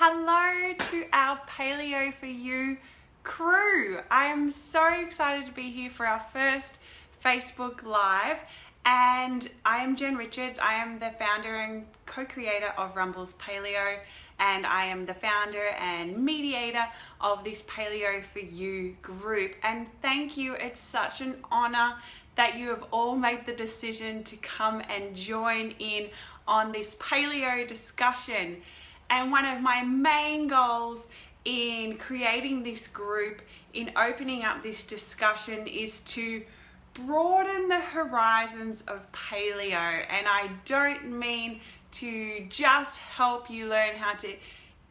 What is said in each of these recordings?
Hello to our Paleo for You crew. I am so excited to be here for our first Facebook Live, and I am Jen Richards. I am the founder and co-creator of Rumble's Paleo, and I am the founder and mediator of this Paleo for You group. And thank you, it's such an honor that you have all made the decision to come and join in on this paleo discussion. And one of my main goals in creating this group, in opening up this discussion, is to broaden the horizons of paleo. And I don't mean to just help you learn how to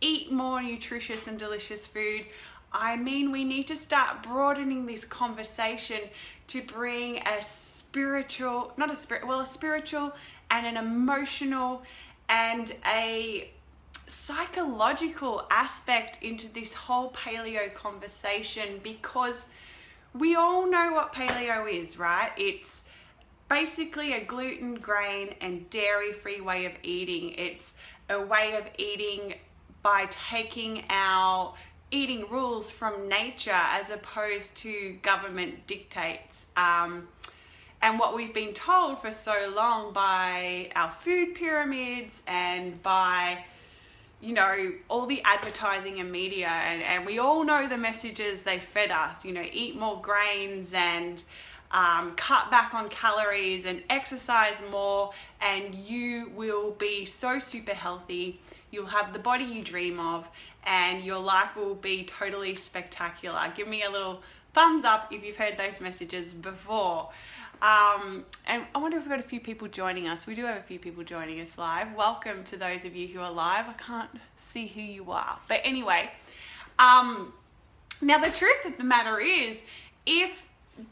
eat more nutritious and delicious food. I mean, we need to start broadening this conversation to bring a spiritual and an emotional and a psychological aspect into this whole paleo conversation, because we all know what paleo is, right? It's basically a gluten, grain, and dairy-free way of eating. It's a way of eating by taking our eating rules from nature as opposed to government dictates. And what we've been told for so long by our food pyramids and by, you know, all the advertising and media, and we all know the messages they fed us, you know, eat more grains and cut back on calories and exercise more and you will be so super healthy. You'll have the body you dream of and your life will be totally spectacular. Give me a little thumbs up if you've heard those messages before. And I wonder if we've got a few people joining us. We do have a few people joining us live. Welcome to those of you who are live. I can't see who you are. But anyway, now the truth of the matter is, if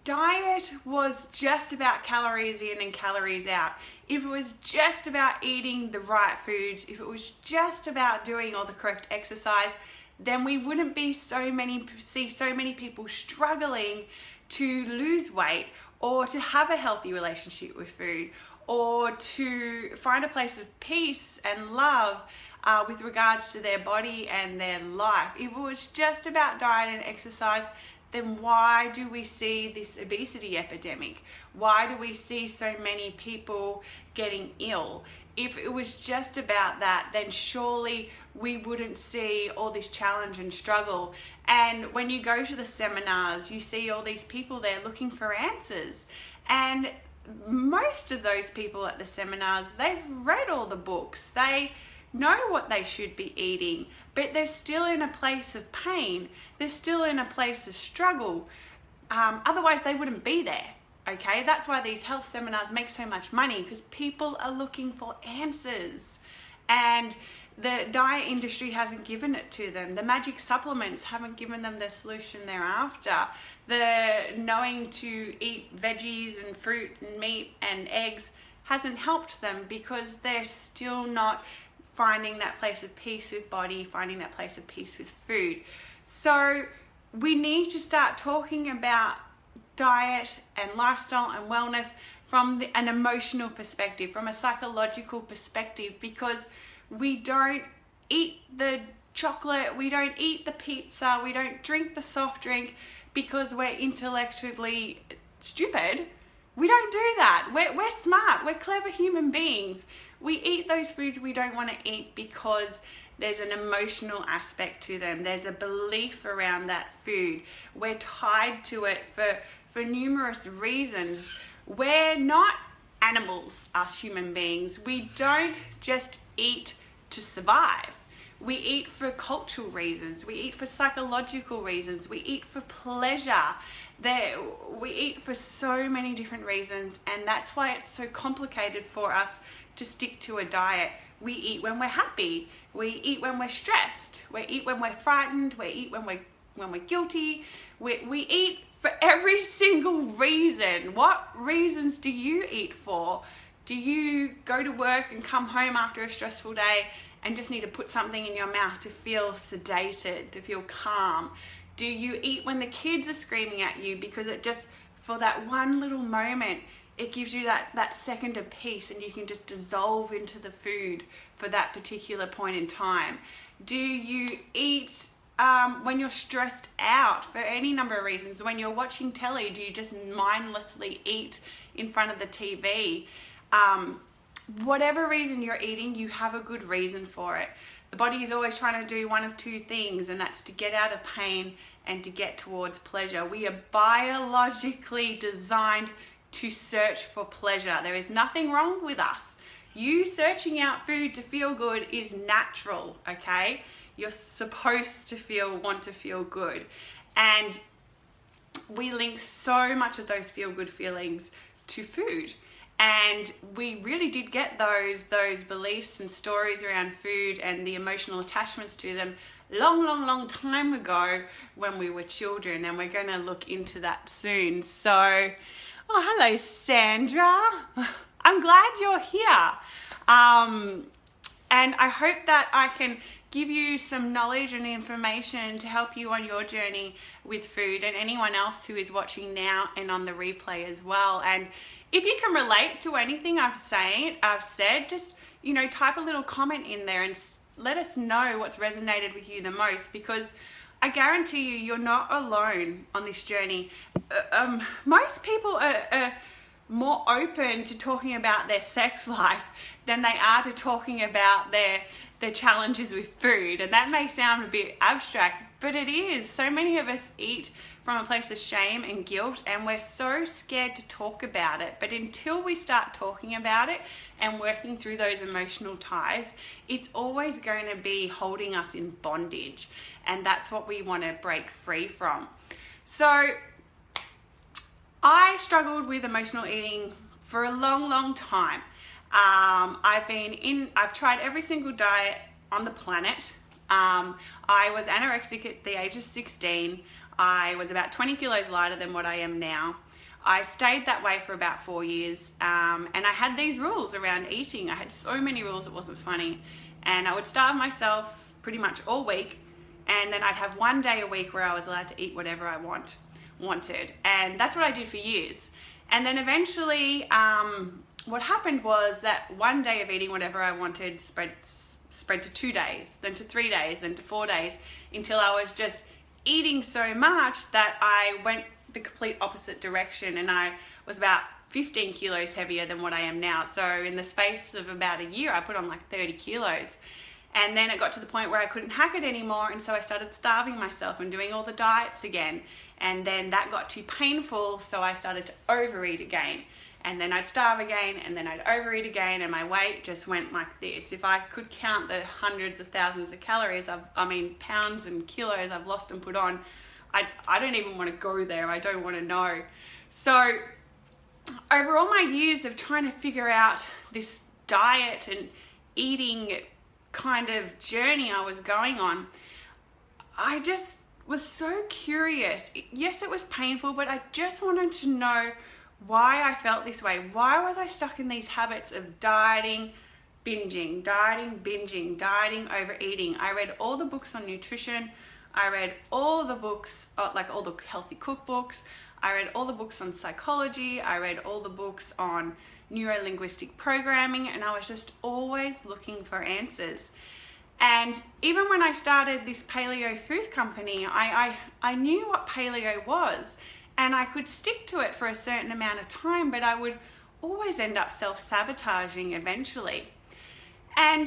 diet was just about calories in and calories out, if it was just about eating the right foods, if it was just about doing all the correct exercise, then we wouldn't see so many people struggling to lose weight, or to have a healthy relationship with food, or to find a place of peace and love with regards to their body and their life. If it was just about diet and exercise, then why do we see this obesity epidemic? Why do we see so many people getting ill? If it was just about that, then surely we wouldn't see all this challenge and struggle. And when you go to the seminars, you see all these people there looking for answers. And most of those people at the seminars, they've read all the books. They know what they should be eating, but they're still in a place of pain. They're still in a place of struggle. Otherwise, they wouldn't be there. Okay, that's why these health seminars make so much money, because people are looking for answers. And the diet industry hasn't given it to them. The magic supplements haven't given them the solution they're after. The knowing to eat veggies and fruit and meat and eggs hasn't helped them, because they're still not finding that place of peace with body, finding that place of peace with food. So we need to start talking about diet and lifestyle and wellness from an emotional perspective, from a psychological perspective, because we don't eat the chocolate, we don't eat the pizza, we don't drink the soft drink because we're intellectually stupid. We don't do that. We're smart, we're clever human beings. We eat those foods we don't want to eat because there's an emotional aspect to them. There's a belief around that food. We're tied to it for numerous reasons. We're not animals, us human beings. We don't just eat to survive. We eat for cultural reasons. We eat for psychological reasons. We eat for pleasure. We eat for so many different reasons, and that's why it's so complicated for us to stick to a diet. We eat when we're happy. We eat when we're stressed. We eat when we're frightened. We eat when we're guilty. We eat for every single reason. What reasons do you eat for? Do you go to work and come home after a stressful day and just need to put something in your mouth to feel sedated, to feel calm? Do you eat when the kids are screaming at you because it just, for that one little moment, it gives you that second of peace and you can just dissolve into the food for that particular point in time? Do you eat when you're stressed out for any number of reasons? When you're watching telly, do you just mindlessly eat in front of the TV? Whatever reason you're eating, you have a good reason for it. The body is always trying to do one of two things, and that's to get out of pain and to get towards pleasure. We are biologically designed to search for pleasure. There is nothing wrong with us. You searching out food to feel good is natural, okay? You're supposed to want to feel good. And we link so much of those feel-good feelings to food. And we really did get those beliefs and stories around food and the emotional attachments to them long time ago when we were children, and we're going to look into that soon. So, oh, hello Sandra. I'm glad you're here. And I hope that I can give you some knowledge and information to help you on your journey with food, and anyone else who is watching now and on the replay as well. And if you can relate to anything I've said, just, you know, type a little comment in there and let us know what's resonated with you the most, because I guarantee you, you're not alone on this journey. Most people are more open to talking about their sex life than they are to talking about their challenges with food. And that may sound a bit abstract, but it is. So many of us eat from a place of shame and guilt, and we're so scared to talk about it. But until we start talking about it and working through those emotional ties, it's always going to be holding us in bondage, and that's what we want to break free from. So I struggled with emotional eating for a long time. I've tried every single diet on the planet. I was anorexic at the age of 16. I was about 20 kilos lighter than what I am now. I stayed that way for about 4 years, and I had these rules around eating. I had so many rules it wasn't funny, and I would starve myself pretty much all week, and then I'd have one day a week where I was allowed to eat whatever I wanted, and that's what I did for years. And then eventually what happened was that one day of eating whatever I wanted spread to 2 days, then to 3 days, then to 4 days, until I was just eating so much that I went the complete opposite direction, and I was about 15 kilos heavier than what I am now. So in the space of about a year, I put on like 30 kilos. And then it got to the point where I couldn't hack it anymore, and so I started starving myself and doing all the diets again. And then that got too painful, so I started to overeat again. And then I'd starve again, and then I'd overeat again, and my weight just went like this. If I could count the hundreds of thousands of calories, pounds and kilos I've lost and put on, I don't even want to go there. I don't want to know. So over all my years of trying to figure out this diet and eating kind of journey I was going on, I just was so curious. Yes, it was painful, but I just wanted to know why I felt this way. Why was I stuck in these habits of dieting, binging, overeating? I read all the books on nutrition. I read all the books, like all the healthy cookbooks. I read all the books on psychology. I read all the books on neuro-linguistic programming, and I was just always looking for answers. And even when I started this paleo food company, I knew what paleo was, and I could stick to it for a certain amount of time, but I would always end up self-sabotaging eventually. And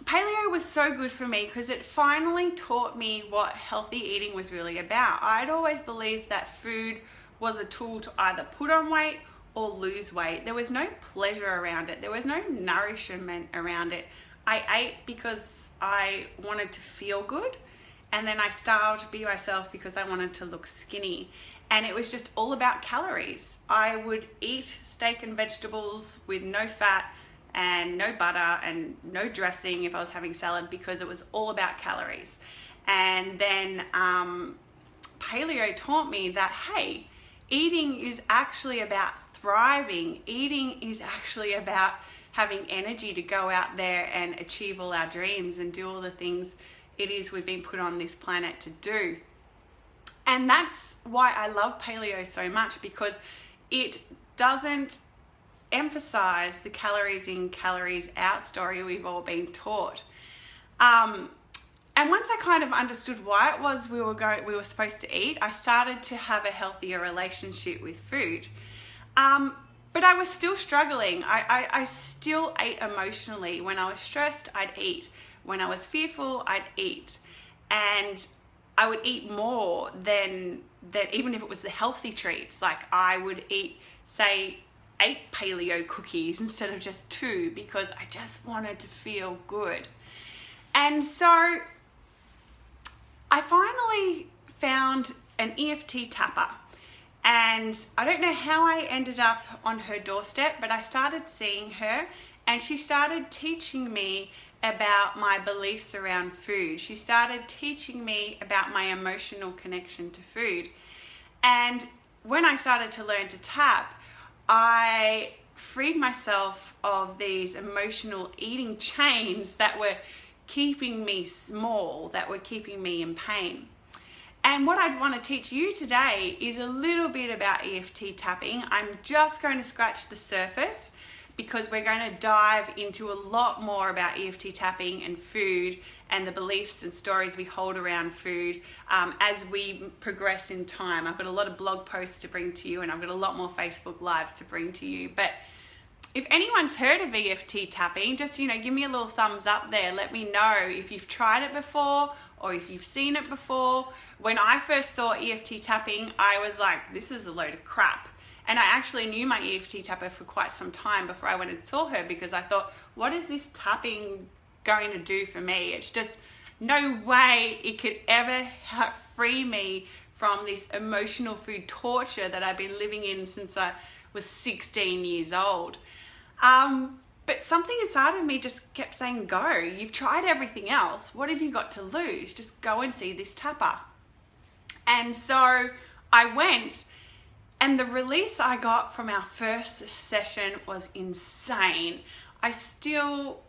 paleo was so good for me because it finally taught me what healthy eating was really about. I'd always believed that food was a tool to either put on weight or lose weight. There was no pleasure around it. There was no nourishment around it. I ate because I wanted to feel good, and then I starved to be myself because I wanted to look skinny. And it was just all about calories. I would eat steak and vegetables with no fat and no butter and no dressing if I was having salad, because it was all about calories. And then paleo taught me that, hey, eating is actually about thriving. Eating is actually about having energy to go out there and achieve all our dreams and do all the things it is we've been put on this planet to do. And that's why I love paleo so much, because it doesn't emphasize the calories in, calories out story we've all been taught. And once I kind of understood why it was we were supposed to eat, I started to have a healthier relationship with food. But I was still struggling. I still ate emotionally. When I was stressed, I'd eat. When I was fearful, I'd eat. And I would eat more than that, even if it was the healthy treats. Like I would eat, say, 8 paleo cookies instead of just 2 because I just wanted to feel good. And so I finally found an EFT tapper, and I don't know how I ended up on her doorstep, but I started seeing her and she started teaching me about my beliefs around food. She started teaching me about my emotional connection to food. And when I started to learn to tap, I freed myself of these emotional eating chains that were keeping me small, that were keeping me in pain. And what I'd want to teach you today is a little bit about EFT tapping. I'm just going to scratch the surface because we're going to dive into a lot more about EFT tapping and food and the beliefs and stories we hold around food as we progress in time. I've got a lot of blog posts to bring to you, and I've got a lot more Facebook Lives to bring to you. But if anyone's heard of EFT tapping, just, give me a little thumbs up there. Let me know if you've tried it before or if you've seen it before. When I first saw EFT tapping, I was like, this is a load of crap. And I actually knew my EFT tapper for quite some time before I went and saw her, because I thought, what is this tapping going to do for me? It's just no way it could ever free me from this emotional food torture that I've been living in since I was 16 years old. But something inside of me just kept saying, go, you've tried everything else. What have you got to lose? Just go and see this tapper. And so I went, and the release I got from our first session was insane. I still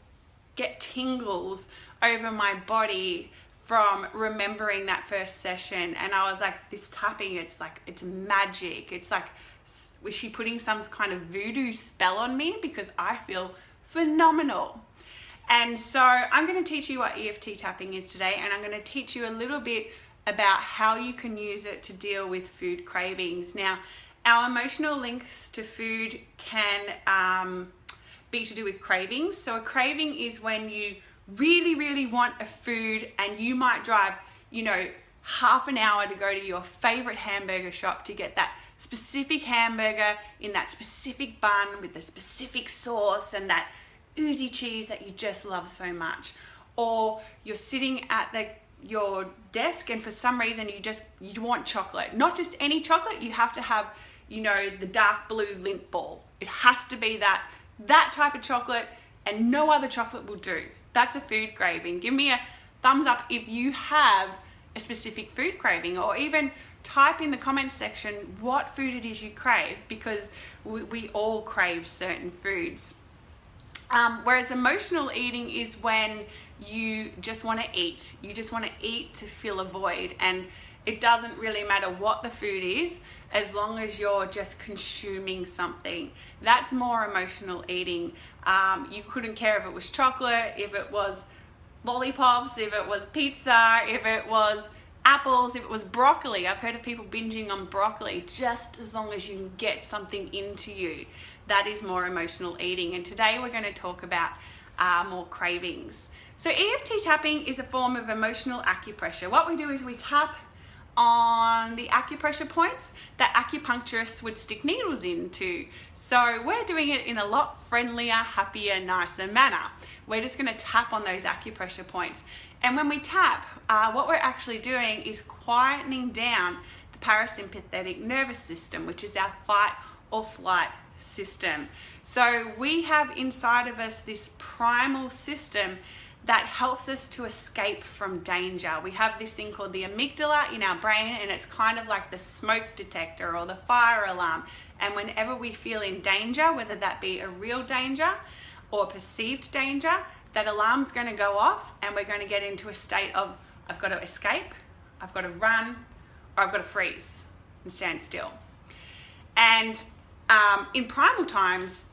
get tingles over my body from remembering that first session. And I was like, this tapping, it's magic. It's like, was she putting some kind of voodoo spell on me? Because I feel phenomenal. And so I'm going to teach you what EFT tapping is today, and I'm going to teach you a little bit about how you can use it to deal with food cravings. Now, our emotional links to food can be to do with cravings. So a craving is when you really, really want a food, and you might drive, half an hour to go to your favorite hamburger shop to get that specific hamburger in that specific bun with the specific sauce and that oozy cheese that you just love so much. Or you're sitting at your desk, and for some reason you want chocolate. Not just any chocolate, you have to have, the dark blue Lindt ball. It has to be that type of chocolate, and no other chocolate will do. That's a food craving. Give me a thumbs up if you have a specific food craving, or even type in the comments section what food it is you crave, because we all crave certain foods. Whereas emotional eating is when you just want to eat. You just want to eat to fill a void, and it doesn't really matter what the food is, as long as you're just consuming something. That's more emotional eating. You couldn't care if it was chocolate, if it was lollipops, if it was pizza, if it was apples, if it was broccoli. I've heard of people binging on broccoli. Just as long as you can get something into you, that is more emotional eating. And today we're going to talk about more cravings. So EFT tapping is a form of emotional acupressure. What we do is we tap on the acupressure points that acupuncturists would stick needles into. So we're doing it in a lot friendlier, happier, nicer manner. We're just going to tap on those acupressure points. And when we tap, what we're actually doing is quietening down the parasympathetic nervous system, which is our fight or flight system. So we have inside of us this primal system that helps us to escape from danger. We have this thing called the amygdala in our brain, and it's kind of like the smoke detector or the fire alarm. And whenever we feel in danger, whether that be a real danger or perceived danger, that alarm's going to go off, and we're going to get into a state of, I've got to escape, I've got to run, or I've got to freeze and stand still. And in primal times,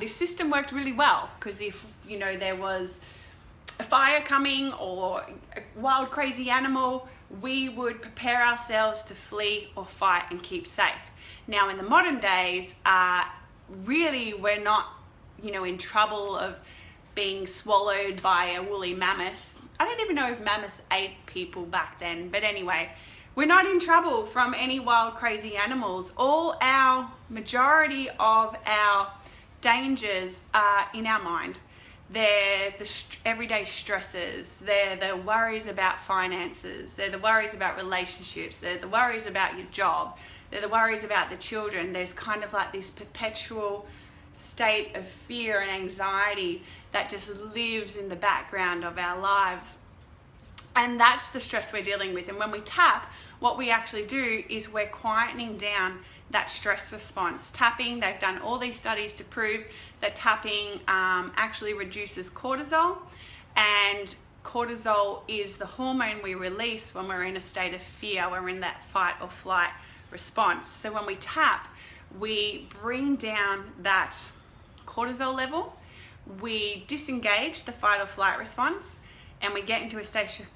this system worked really well, because if, you know, there was a fire coming or a wild crazy animal, we would prepare ourselves to flee or fight and keep safe. Now in the modern days, really we're not, you know, in trouble of being swallowed by a woolly mammoth. I don't even know if mammoths ate people back then, but anyway, we're not in trouble from any wild crazy animals. Majority of our dangers are in our mind. They're the everyday stresses, they're the worries about finances, they're the worries about relationships, they're the worries about your job, they're the worries about the children. There's kind of like this perpetual state of fear and anxiety that just lives in the background of our lives. And that's the stress we're dealing with. And when we tap, what we actually do is we're quietening down that stress response. Tapping, they've done all these studies to prove that tapping actually reduces cortisol, and cortisol is the hormone we release when we're in a state of fear, when we're in that fight or flight response. So when we tap, we bring down that cortisol level, we disengage the fight or flight response, and we get into a state of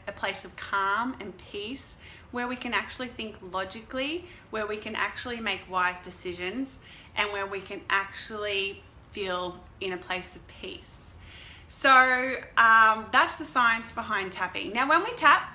a place of calm and peace, where we can actually think logically, where we can actually make wise decisions, and where we can actually feel in a place of peace. So that's the science behind tapping. Now when we tap,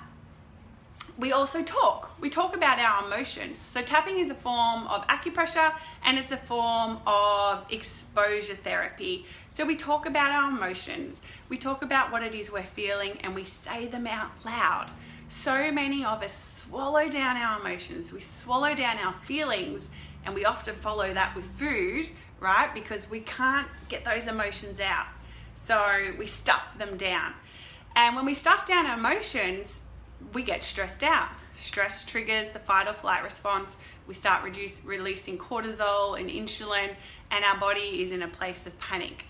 we also talk. We talk about our emotions. So tapping is a form of acupressure, and it's a form of exposure therapy. So we talk about our emotions. We talk about what it is we're feeling, and we say them out loud. So many of us swallow down our emotions. We swallow down our feelings, and we often follow that with food, right? Because we can't get those emotions out. So we stuff them down. And when we stuff down our emotions, we get stressed out. Stress triggers the fight or flight response. We start releasing cortisol and insulin, and our body is in a place of panic.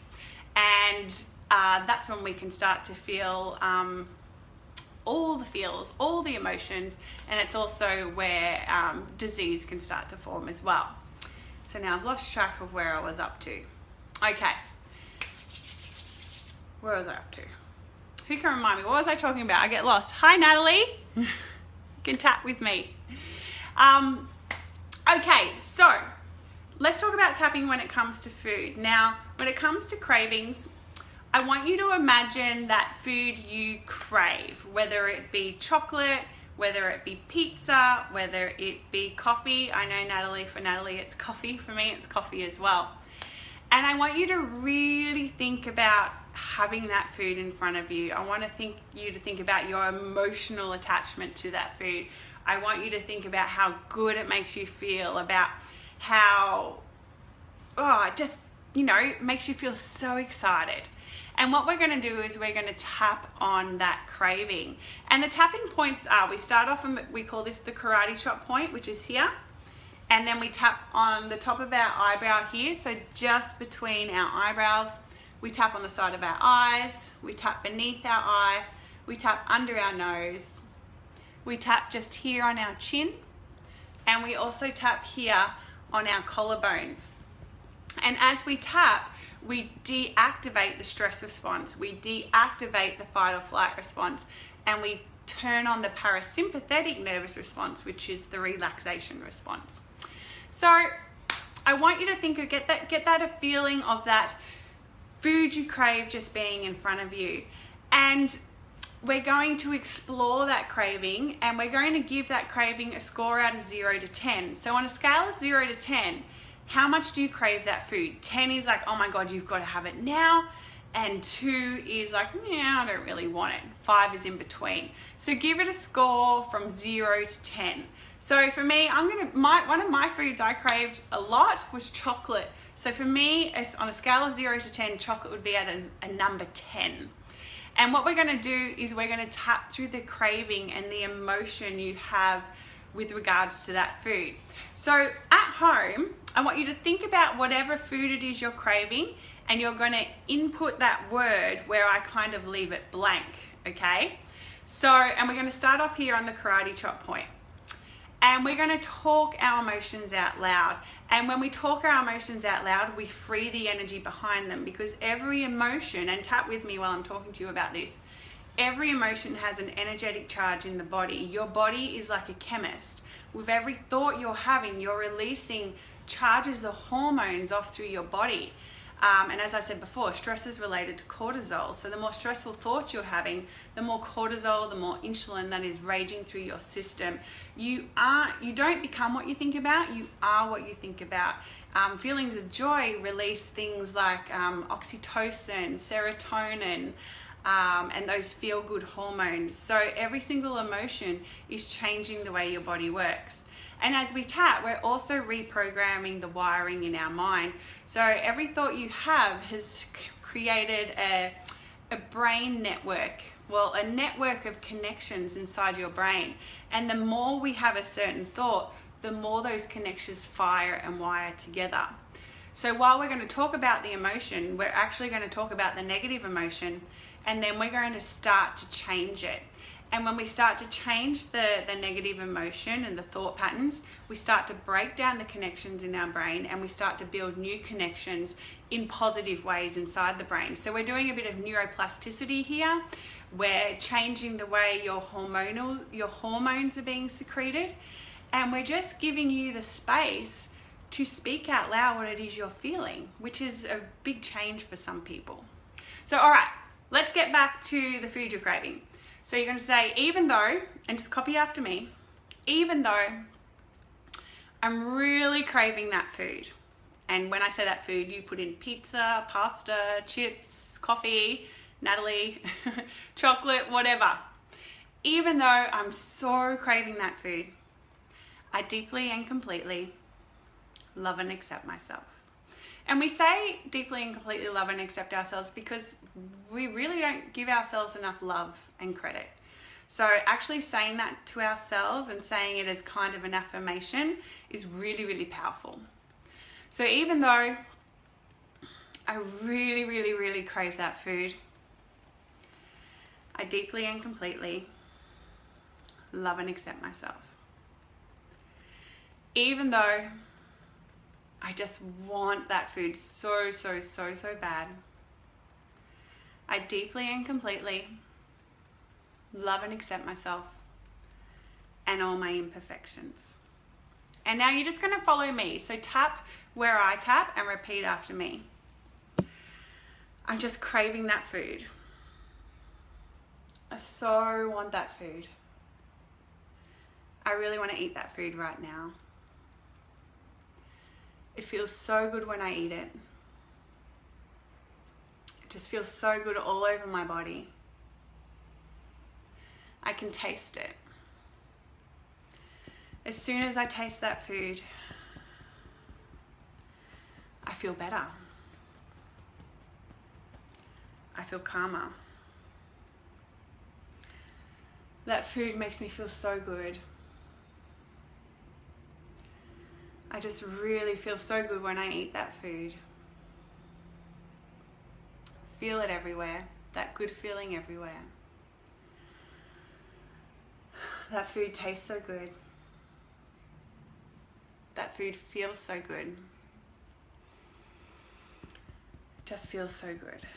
And that's when we can start to feel all the feels, all the emotions, and it's also where disease can start to form as well. So now I've lost track of where I was up to. Okay, where was I up to? Who can remind me? What was I talking about? I get lost. Hi, Natalie. You can tap with me. Okay, so let's talk about tapping when it comes to food. Now, when it comes to cravings, I want you to imagine that food you crave, whether it be chocolate, whether it be pizza, whether it be coffee. I know Natalie, for Natalie it's coffee. For me it's coffee as well. And I want you to really think about having that food in front of you. I want you to think about your emotional attachment to that food. I want you to think about how good it makes you feel, about how, it just, you know, makes you feel so excited. And what we're going to do is we're going to tap on that craving. And the tapping points are, we start off and we call this the karate chop point, which is here. And then we tap on the top of our eyebrow here, so just between our eyebrows. We tap on the side of our eyes, we tap beneath our eye, we tap under our nose, we tap just here on our chin, and we also tap here on our collarbones. And as we tap, we deactivate the stress response, we deactivate the fight or flight response, and we turn on the parasympathetic nervous response, which is the relaxation response. So I want you to think of, get that a feeling of that food you crave just being in front of you. And we're going to explore that craving, and we're going to give that craving a score out of 0 to 10. So on a scale of 0 to 10, how much do you crave that food? 10 is like, oh my God, you've got to have it now. And 2 is like, yeah, I don't really want it. 5 is in between. So give it a score from 0 to 10. So for me, one of my foods I craved a lot was chocolate. So for me, on a scale of 0 to 10, chocolate would be at a number 10. And what we're going to do is we're going to tap through the craving and the emotion you have with regards to that food. So at home, I want you to think about whatever food it is you're craving, and you're going to input that word where I kind of leave it blank, okay? So, and we're going to start off here on the karate chop point. And we're going to talk our emotions out loud. And when we talk our emotions out loud, we free the energy behind them, because every emotion, and tap with me while I'm talking to you about this, every emotion has an energetic charge in the body. Your body is like a chemist. With every thought you're having, you're releasing charges of hormones off through your body. And as I said before, stress is related to cortisol. So the more stressful thoughts you're having, the more cortisol, the more insulin that is raging through your system. You don't become what you think about, you are what you think about. Feelings of joy release things like oxytocin, serotonin, and those feel-good hormones. So every single emotion is changing the way your body works. And as we tap, we're also reprogramming the wiring in our mind. So every thought you have has created a brain network, well, a network of connections inside your brain. And the more we have a certain thought, the more those connections fire and wire together. So while we're going to talk about the emotion, we're actually going to talk about the negative emotion, and then we're going to start to change it. And when we start to change the negative emotion and the thought patterns, we start to break down the connections in our brain, and we start to build new connections in positive ways inside the brain. So we're doing a bit of neuroplasticity here. We're changing the way your hormones are being secreted, and we're just giving you the space to speak out loud what it is you're feeling, which is a big change for some people. So all right, let's get back to the food you're craving. So you're going to say, even though, and just copy after me, even though I'm really craving that food. And when I say that food, you put in pizza, pasta, chips, coffee, Natalie, chocolate, whatever. Even though I'm so craving that food, I deeply and completely love and accept myself. And we say deeply and completely love and accept ourselves because we really don't give ourselves enough love and credit. So actually saying that to ourselves and saying it as kind of an affirmation is really, really powerful. So even though I really, really, really crave that food, I deeply and completely love and accept myself. Even though I just want that food so, so, so, so bad, I deeply and completely love and accept myself and all my imperfections. And now you're just going to follow me. So tap where I tap and repeat after me. I'm just craving that food. I so want that food. I really want to eat that food right now. It feels so good when I eat it. It just feels so good all over my body. I can taste it. As soon as I taste that food, I feel better. I feel calmer. That food makes me feel so good. I just really feel so good when I eat that food. Feel it everywhere, that good feeling everywhere. That food tastes so good. That food feels so good. It just feels so good.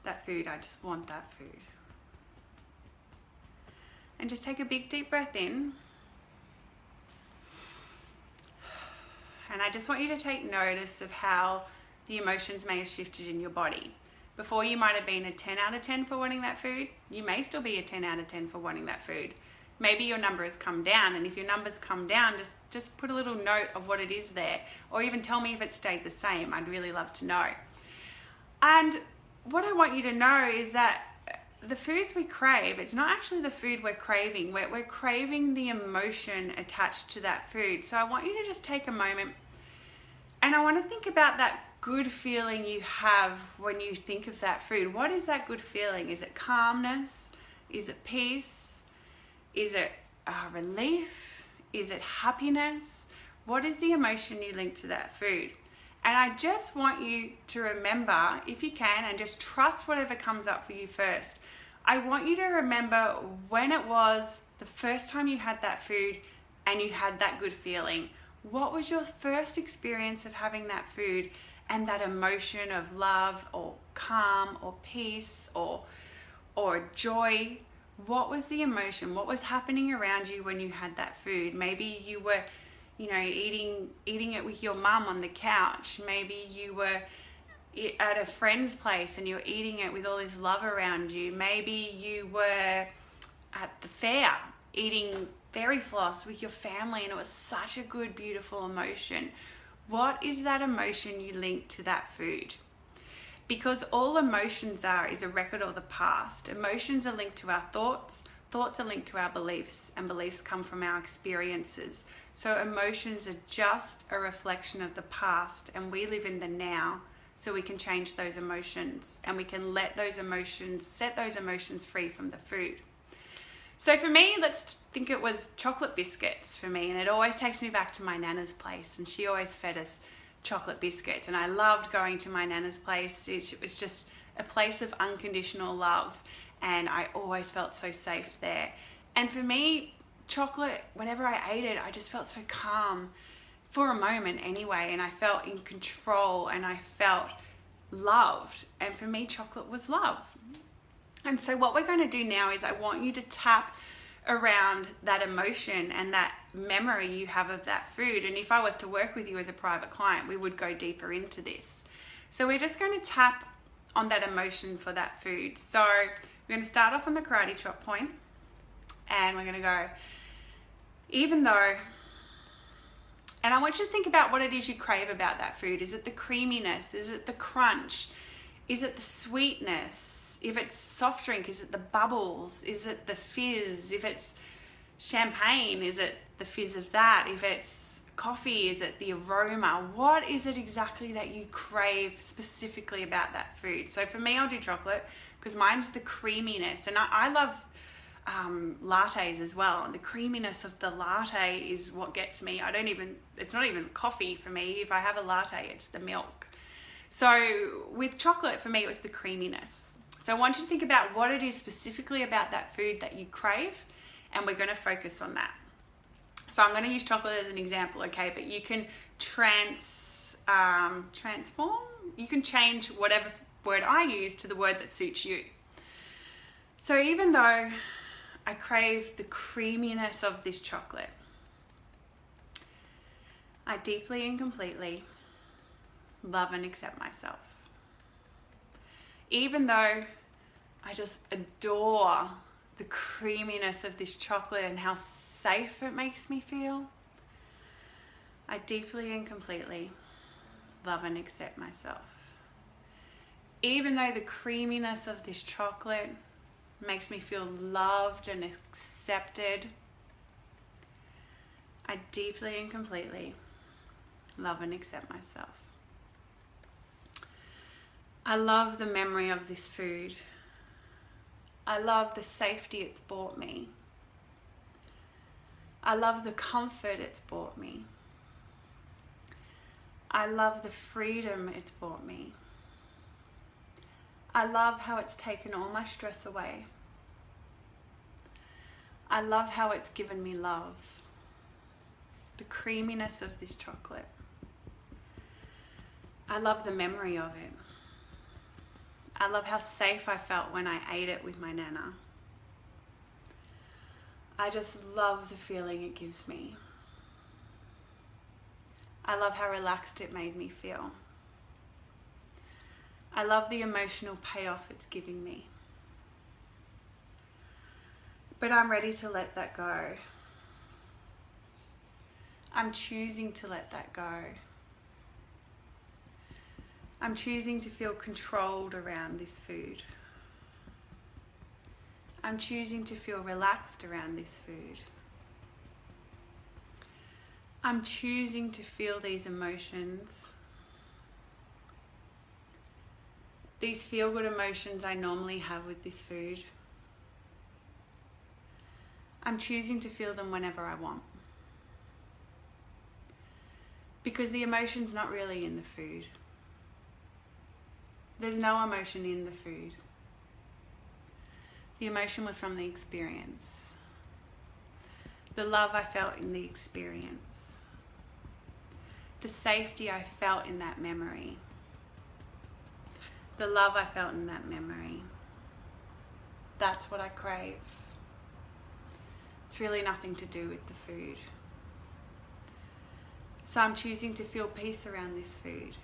That food, I just want that food. And just take a big deep breath in. And I just want you to take notice of how the emotions may have shifted in your body. Before you might have been a 10 out of 10 for wanting that food. You may still be a 10 out of 10 for wanting that food. Maybe your number has come down, and if your numbers come down, just put a little note of what it is there, or even tell me if it stayed the same. I'd really love to know. And what I want you to know is that the foods we crave, it's not actually the food we're craving. We're craving the emotion attached to that food. So I want you to just take a moment, and I want to think about that good feeling you have when you think of that food. What is that good feeling? Is it calmness? Is it peace? Is it relief? Is it happiness? What is the emotion you link to that food? And I just want you to remember, if you can, and just trust whatever comes up for you first. I want you to remember when it was the first time you had that food and you had that good feeling. What was your first experience of having that food and that emotion of love or calm or peace or joy? What was the emotion? What was happening around you when you had that food? Maybe you were, eating it with your mum on the couch. Maybe you were at a friend's place and you're eating it with all this love around you. Maybe you were at the fair eating berry floss with your family and it was such a good, beautiful emotion. What is that emotion you link to that food? Because all emotions is a record of the past. Emotions are linked to our thoughts, thoughts are linked to our beliefs, and beliefs come from our experiences. So emotions are just a reflection of the past, and we live in the now, so we can change those emotions and we can let those emotions, set those emotions free from the food. So for me, let's think it was chocolate biscuits for me, and it always takes me back to my Nana's place, and she always fed us chocolate biscuits, and I loved going to my Nana's place. It was just a place of unconditional love, and I always felt so safe there. And for me, chocolate, whenever I ate it, I just felt so calm for a moment anyway, and I felt in control and I felt loved, and for me chocolate was love. And so what we're going to do now is I want you to tap around that emotion and that memory you have of that food. And if I was to work with you as a private client, we would go deeper into this. So we're just going to tap on that emotion for that food. So we're going to start off on the karate chop point, and we're going to go, even though, and I want you to think about what it is you crave about that food. Is it the creaminess? Is it the crunch? Is it the sweetness? If it's soft drink, is it the bubbles? Is it the fizz? If it's champagne, is it the fizz of that? If it's coffee, is it the aroma? What is it exactly that you crave specifically about that food? So for me, I'll do chocolate because mine's the creaminess, and I love lattes as well, and the creaminess of the latte is what gets me. It's not even coffee for me. If I have a latte, it's the milk. So with chocolate, for me, it was the creaminess. So I want you to think about what it is specifically about that food that you crave, and we're going to focus on that. So I'm going to use chocolate as an example, okay? But you can transform. You can change whatever word I use to the word that suits you. So even though I crave the creaminess of this chocolate, I deeply and completely love and accept myself. Even though I just adore the creaminess of this chocolate and how safe it makes me feel, I deeply and completely love and accept myself. Even though the creaminess of this chocolate makes me feel loved and accepted, I deeply and completely love and accept myself. I love the memory of this food. I love the safety it's brought me. I love the comfort it's brought me. I love the freedom it's brought me. I love how it's taken all my stress away. I love how it's given me love. The creaminess of this chocolate. I love the memory of it. I love how safe I felt when I ate it with my Nana. I just love the feeling it gives me. I love how relaxed it made me feel. I love the emotional payoff it's giving me. But I'm ready to let that go. I'm choosing to let that go. I'm choosing to feel controlled around this food. I'm choosing to feel relaxed around this food. I'm choosing to feel these emotions. These feel-good emotions I normally have with this food. I'm choosing to feel them whenever I want. Because the emotion's not really in the food. There's no emotion in the food. The emotion was from the experience. the love I felt in the experience, the safety I felt in that memory, the love I felt in that memory. That's what I crave. It's really nothing to do with the food. So I'm choosing to feel peace around this food.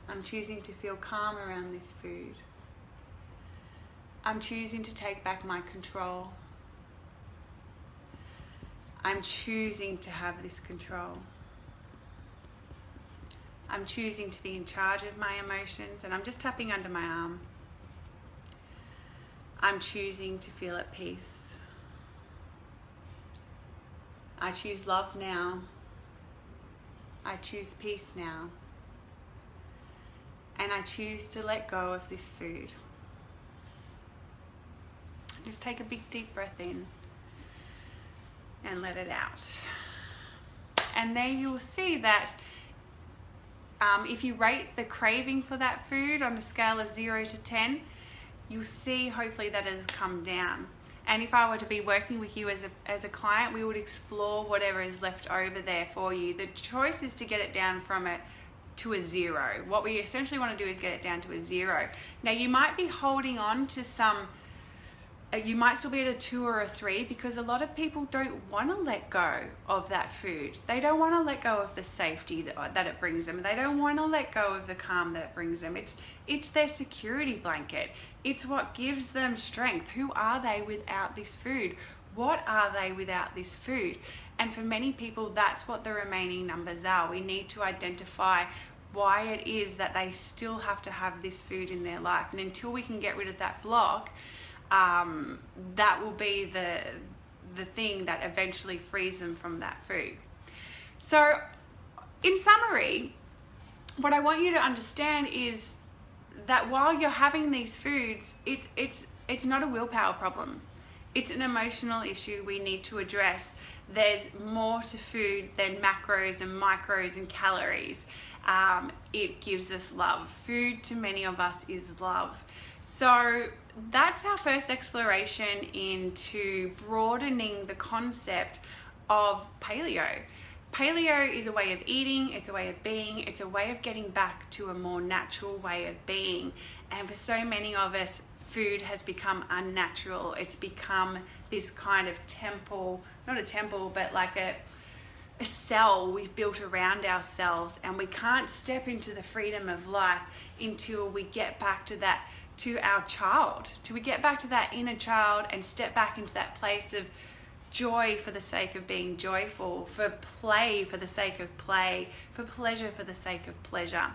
I'm choosing to feel calm around this food. I'm choosing to take back my control. I'm choosing to have this control. I'm choosing to be in charge of my emotions, and I'm just tapping under my arm. I'm choosing to feel at peace. I choose love now. I choose peace now. And I choose to let go of this food. Just take a big deep breath in and let it out. And then you will see that if you rate the craving for that food on a scale of 0 to 10, you'll see hopefully that it has come down. And if I were to be working with you as a client, we would explore whatever is left over there for you. The choice is to get it down from it to a 0. What we essentially want to do is get it down to a 0. Now you might be holding on to some, you might still be at a 2 or a 3 because a lot of people don't want to let go of that food. They don't want to let go of the safety that it brings them. They don't want to let go of the calm that it brings them. It's their security blanket. It's what gives them strength. Who are they without this food? What are they without this food? And for many people, that's what the remaining numbers are. We need to identify why it is that they still have to have this food in their life. And until we can get rid of that block, that will be the thing that eventually frees them from that food. So in summary, what I want you to understand is that while you're having these foods, it's not a willpower problem. It's an emotional issue we need to address. There's more to food than macros and micros and calories. It gives us love. Food to many of us is love. So that's our first exploration into broadening the concept of paleo. Paleo is a way of eating, it's a way of being, it's a way of getting back to a more natural way of being. And for so many of us, food has become unnatural. It's become this kind of temple, not a temple, but like a cell we've built around ourselves, and we can't step into the freedom of life until we get back to that, to our child, till we get back to that inner child and step back into that place of joy for the sake of being joyful, for play for the sake of play, for pleasure for the sake of pleasure.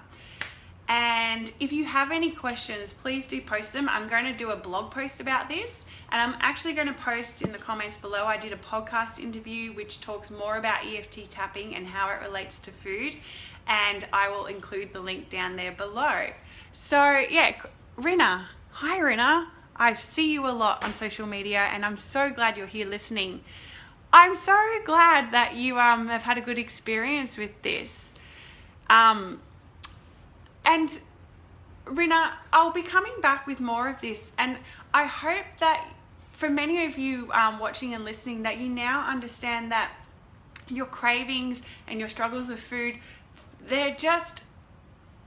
And if you have any questions, please do post them. I'm going to do a blog post about this, and I'm actually going to post in the comments below. I did a podcast interview which talks more about EFT tapping and how it relates to food, and I will include the link down there below. So yeah, Rina. Hi Rina. I see you a lot on social media, and I'm so glad you're here listening. I'm so glad that you have had a good experience with this. And Rina, I'll be coming back with more of this, and I hope that for many of you watching and listening, that you now understand that your cravings and your struggles with food, they're just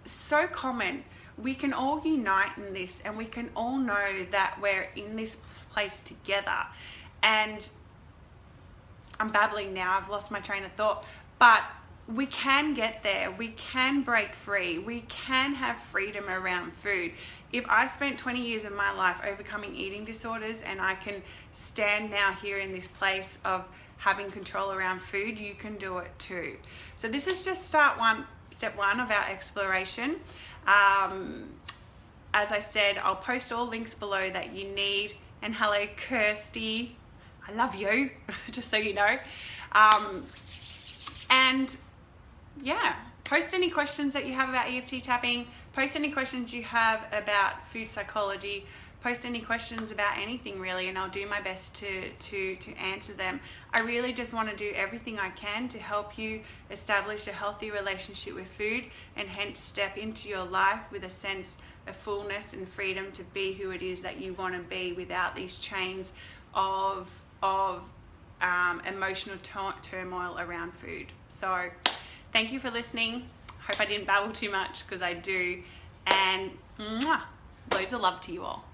so common. We can all unite in this, and we can all know that we're in this place together. And I'm babbling now, I've lost my train of thought, but we can get there. We can break free. We can have freedom around food. If I spent 20 years of my life overcoming eating disorders, and I can stand now here in this place of having control around food, you can do it too. So this is just step one of our exploration. As I said, I'll post all links below that you need. And hello, Kirsty. I love you, just so you know. And yeah, post any questions that you have about EFT tapping, post any questions you have about food psychology, post any questions about anything really, and I'll do my best to answer them. I really just want to do everything I can to help you establish a healthy relationship with food, and hence step into your life with a sense of fullness and freedom to be who it is that you want to be, without these chains of emotional turmoil around food. So thank you for listening. Hope I didn't babble too much, because I do. And loads of love to you all.